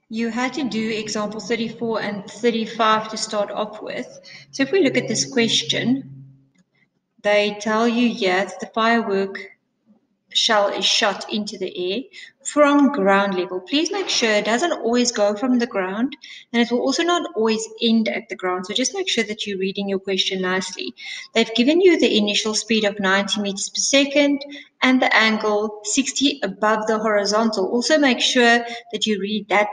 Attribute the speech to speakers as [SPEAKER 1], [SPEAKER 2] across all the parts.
[SPEAKER 1] you had to do example 34 and 35 to start off with. So if we look at this question, they tell you here that the firework shell is shot into the air from ground level. Please make sure it doesn't always go from the ground, and it will also not always end at the ground. So just make sure that you're reading your question nicely. They've given you the initial speed of 90 meters per second and the angle 60 above the horizontal. Also make sure that you read that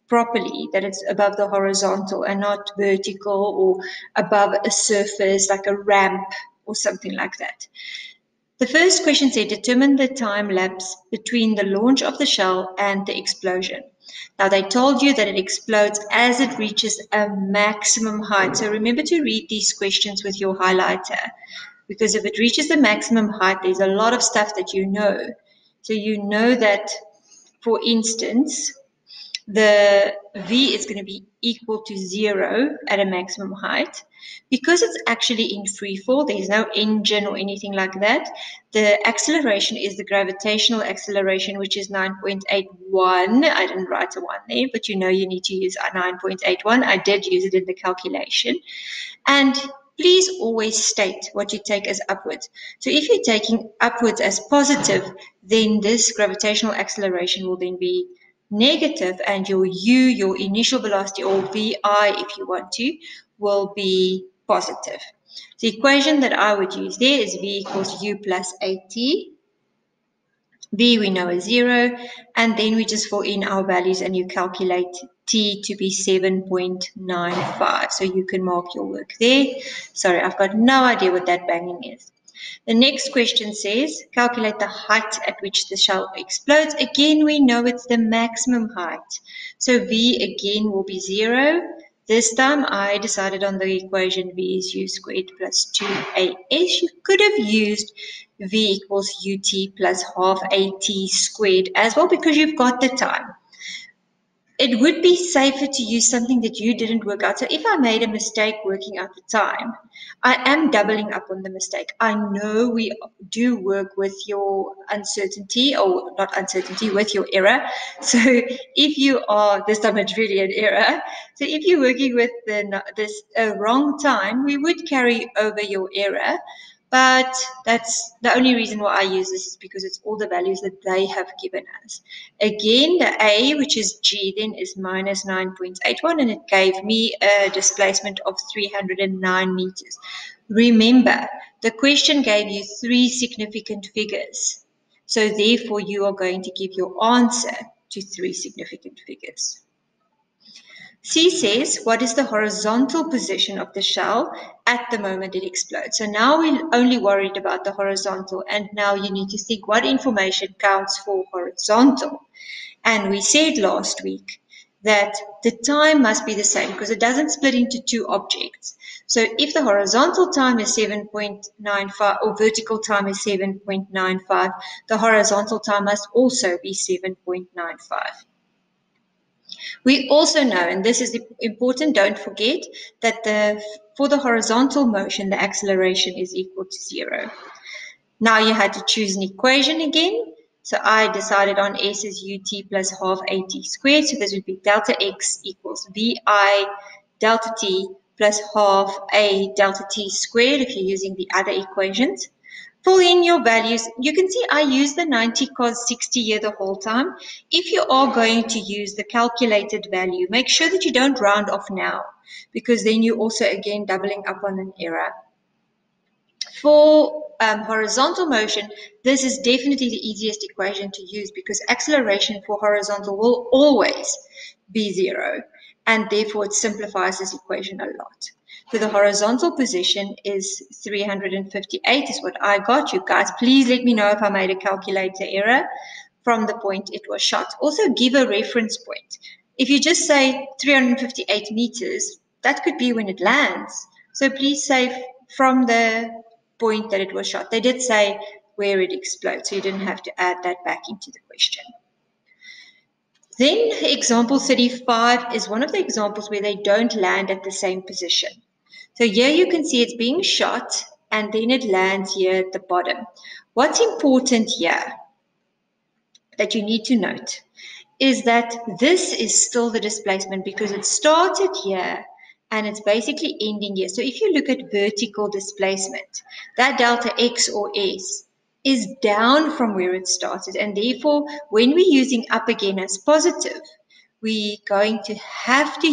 [SPEAKER 1] properly, that it's above the horizontal and not vertical or above a surface like a ramp or something like that. The first question said, determine the time lapse between the launch of the shell and the explosion. Now, they told you that it explodes as it reaches a maximum height. So remember to read these questions with your highlighter, because if it reaches the maximum height, there's a lot of stuff that you know. So you know that, for instance, the V is going to be equal to 0 at a maximum height. Because it's actually in free fall, there's no engine or anything like that, the acceleration is the gravitational acceleration, which is 9.81. I didn't write a 1 there, but you know you need to use 9.81. I did use it in the calculation. And please always state what you take as upwards. So if you're taking upwards as positive, then this gravitational acceleration will then be negative, and your u, your initial velocity, or vi if you want to, will be positive. The equation that I would use there is v equals u plus at. V we know is 0, and then we just fill in our values and you calculate t to be 7.95. So you can mark your work there. Sorry, I've got no idea what that banging is. The next question says, calculate the height at which the shell explodes. Again, we know it's the maximum height. So V again will be 0. This time I decided on the equation V is u squared plus 2as. You could have used V equals ut plus half at squared as well, because you've got the time. It would be safer to use something that you didn't work out. So if I made a mistake working out the time, I am doubling up on the mistake. I know we do work with your uncertainty, or not uncertainty, with your error. So if you are, this time it's really an error. So if you're working with this wrong time, we would carry over your error. But that's the only reason why I use this, is because it's all the values that they have given us. Again, the A, which is G, then is minus 9.81, and it gave me a displacement of 309 meters. Remember, the question gave you 3 significant figures. So therefore, you are going to give your answer to 3 significant figures. C says, what is the horizontal position of the shell at the moment it explodes? So now we're only worried about the horizontal, and now you need to think what information counts for horizontal. And we said last week that the time must be the same, because it doesn't split into 2 objects. So if the horizontal time is 7.95 or vertical time is 7.95, the horizontal time must also be 7.95. We also know, and this is important, don't forget, that for the horizontal motion, the acceleration is equal to 0. Now you had to choose an equation again. So I decided on S is ut plus half at squared. So this would be delta x equals vi delta t plus half a delta t squared if you're using the other equations. Fill in your values. You can see I use the 90 cos 60 here the whole time. If you are going to use the calculated value, make sure that you don't round off now, because then you're also again doubling up on an error. For horizontal motion, this is definitely the easiest equation to use, because acceleration for horizontal will always be 0, and therefore it simplifies this equation a lot. So the horizontal position is 358 is what I got. You guys, please let me know if I made a calculator error from the point it was shot. Also give a reference point. If you just say 358 meters, that could be when it lands. So please say from the point that it was shot. They did say where it explodes, so you didn't have to add that back into the question. Then example 35 is one of the examples where they don't land at the same position. So here you can see it's being shot and then it lands here at the bottom. What's important here that you need to note is that this is still the displacement because it started here and it's basically ending here. So if you look at vertical displacement, that delta X or S is down from where it started. And therefore, when we're using up again as positive, we're going to have to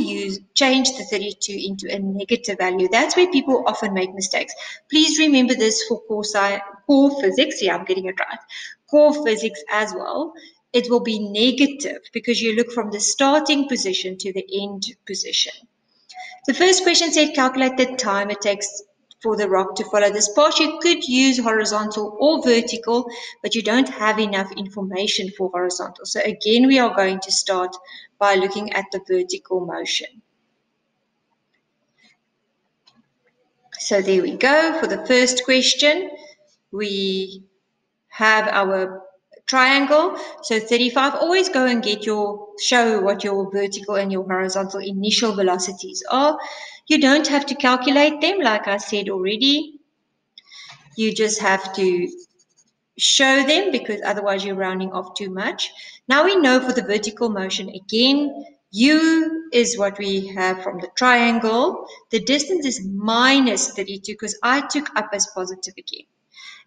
[SPEAKER 1] change the 32 into a negative value. That's where people often make mistakes. Please remember this for core physics. Yeah, I'm getting it right. Core physics as well. It will be negative because you look from the starting position to the end position. The first question said calculate the time it takes for the rock to follow this path. You could use horizontal or vertical, but you don't have enough information for horizontal. So again, we are going to start by looking at the vertical motion. So there we go. For the first question, we have our triangle. So 35, always go and show what your vertical and your horizontal initial velocities are. You don't have to calculate them, like I said already. You just have to show them because otherwise you're rounding off too much. Now we know for the vertical motion, again, U is what we have from the triangle. The distance is minus 32 because I took up as positive again.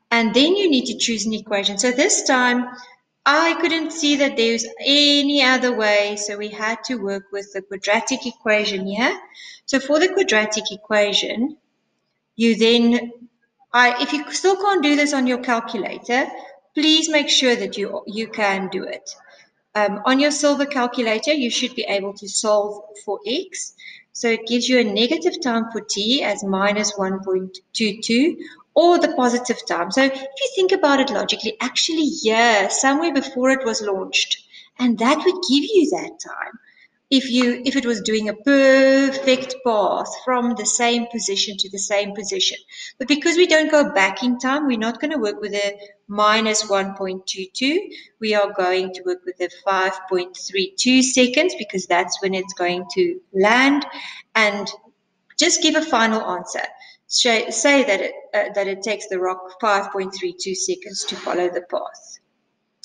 [SPEAKER 1] And then you need to choose an equation. So this time, I couldn't see that there's any other way, so we had to work with the quadratic equation here. So for the quadratic equation, you then, if you still can't do this on your calculator, please make sure that you can do it. On your silver calculator, you should be able to solve for x. So it gives you a negative time for t as minus 1.22 or the positive time. So if you think about it logically, actually, yeah, somewhere before it was launched, and that would give you that time. If it was doing a perfect path from the same position to the same position. But because we don't go back in time, we're not going to work with a minus 1.22. We are going to work with a 5.32 seconds because that's when it's going to land. And just give a final answer. Say that it takes the rock 5.32 seconds to follow the path.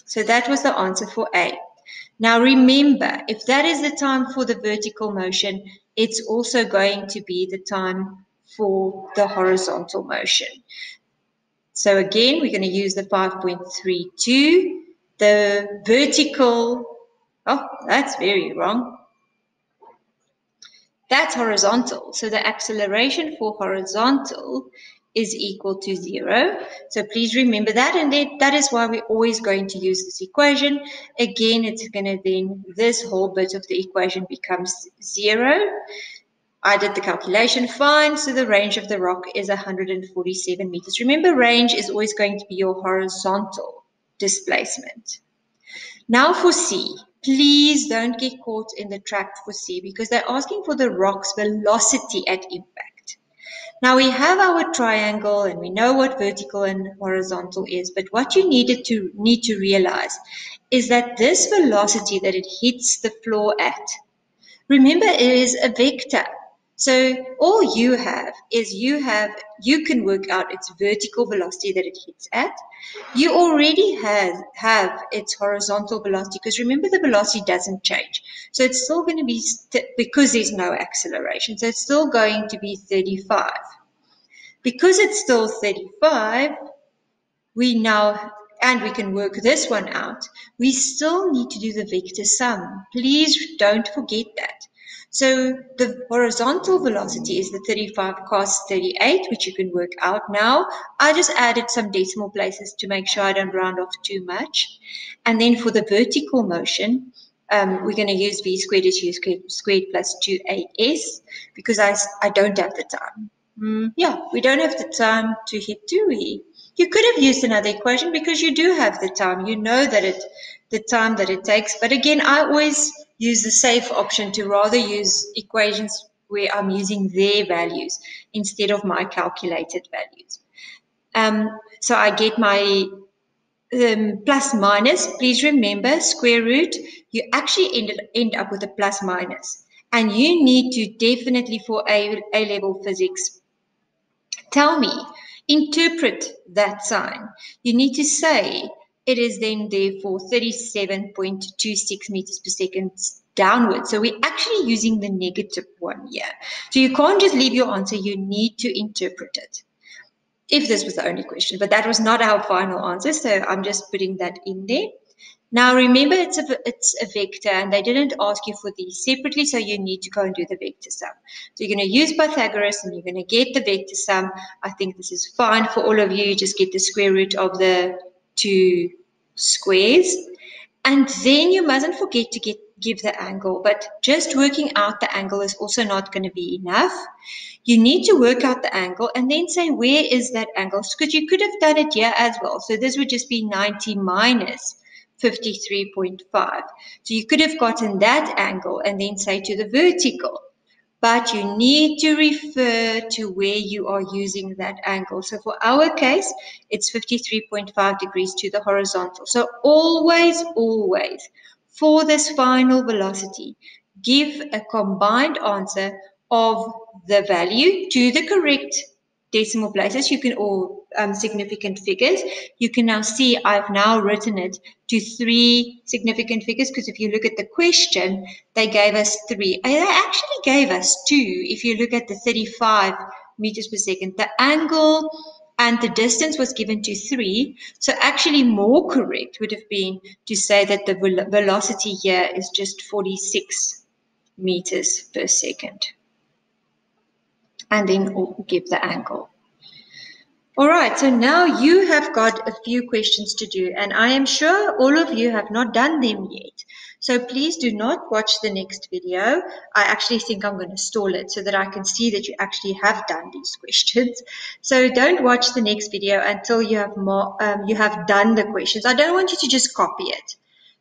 [SPEAKER 1] So that was the answer for A. Now remember, if that is the time for the vertical motion, it's also going to be the time for the horizontal motion. So again, we're going to use the 5.32. The vertical, oh, that's very wrong. That's horizontal. So the acceleration for horizontal is equal to 0. So please remember that, and that is why we're always going to use this equation. Again, it's going to then, this whole bit of the equation becomes 0. I did the calculation fine, so the range of the rock is 147 meters. Remember, range is always going to be your horizontal displacement. Now for C. Please don't get caught in the trap for C because they're asking for the rock's velocity at impact. Now we have our triangle and we know what vertical and horizontal is, but what you need to realize is that this velocity that it hits the floor at, remember, it is a vector. So all you have is you can work out its vertical velocity that it hits at. You already have its horizontal velocity because remember the velocity doesn't change. So it's still going to be, because there's no acceleration, so it's still going to be 35. Because it's still 35, and we can work this one out, we still need to do the vector sum. Please don't forget that. So the horizontal velocity is the 35 cos 38, which you can work out now. I just added some decimal places to make sure I don't round off too much. And then for the vertical motion, we're going to use v squared is u squared plus 2as because I don't have the time. Yeah, we don't have the time to hit, do we? You could have used another equation because you do have the time. You know that the time that it takes. But again, I always use the safe option to rather use equations where I'm using their values instead of my calculated values. So I get my plus minus. Please remember, square root, you actually end up with a plus minus. And you need to definitely, for A-level physics, tell me, interpret that sign. You need to say it is then therefore 37.26 meters per second downwards. So we're actually using the negative one here. So you can't just leave your answer, you need to interpret it. If this was the only question, but that was not our final answer, so I'm just putting that in there. Now remember, it's a vector, and they didn't ask you for these separately, so you need to go and do the vector sum. So you're going to use Pythagoras, and you're going to get the vector sum. I think this is fine for all of you. Just get the square root of the two squares. And then you mustn't forget to give the angle, but just working out the angle is also not going to be enough. You need to work out the angle and then say, where is that angle? Because you could have done it here as well. So this would just be 90 minus 53.5. So you could have gotten that angle and then say to the vertical. But you need to refer to where you are using that angle. So for our case, it's 53.5 degrees to the horizontal. So always, for this final velocity, give a combined answer of the value to the correct decimal places. You can, or significant figures. You can now see I've now written it to 3 significant figures, because if you look at the question, they gave us 3. They actually gave us 2. If you look at the 35 meters per second, the angle and the distance was given to 3. So actually more correct would have been to say that the velocity here is just 46 meters per second. And then give the angle. All right, so now you have got a few questions to do, and I am sure all of you have not done them yet. So please do not watch the next video. I actually think I'm going to stall it so that I can see that you actually have done these questions. So don't watch the next video until you have done the questions. I don't want you to just copy it.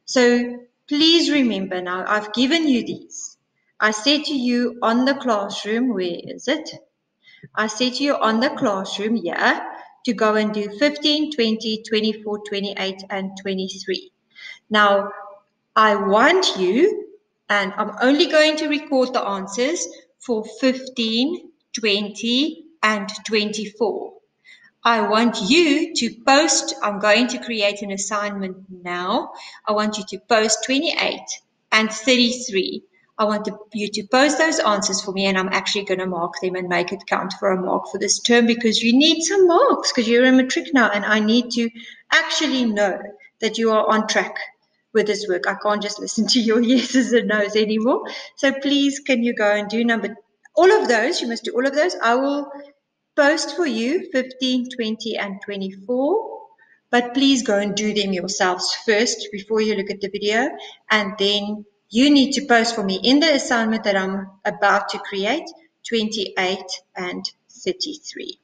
[SPEAKER 1] So please remember now, I've given you these. I said to you on the classroom, where is it? I said to you on the classroom here to go and do 15, 20, 24, 28, and 23. Now, I want you, and I'm only going to record the answers for 15, 20, and 24. I want you to post, I'm going to create an assignment now. I want you to post 28 and 33. I want you to post those answers for me, and I'm actually going to mark them and make it count for a mark for this term, because you need some marks because you're a matric now, and I need to actually know that you are on track with this work. I can't just listen to your yeses and nos anymore. So please, can you go and do all of those? You must do all of those. I will post for you 15, 20, and 24. But please go and do them yourselves first before you look at the video, and then you need to post for me in the assignment that I'm about to create 28 and 33.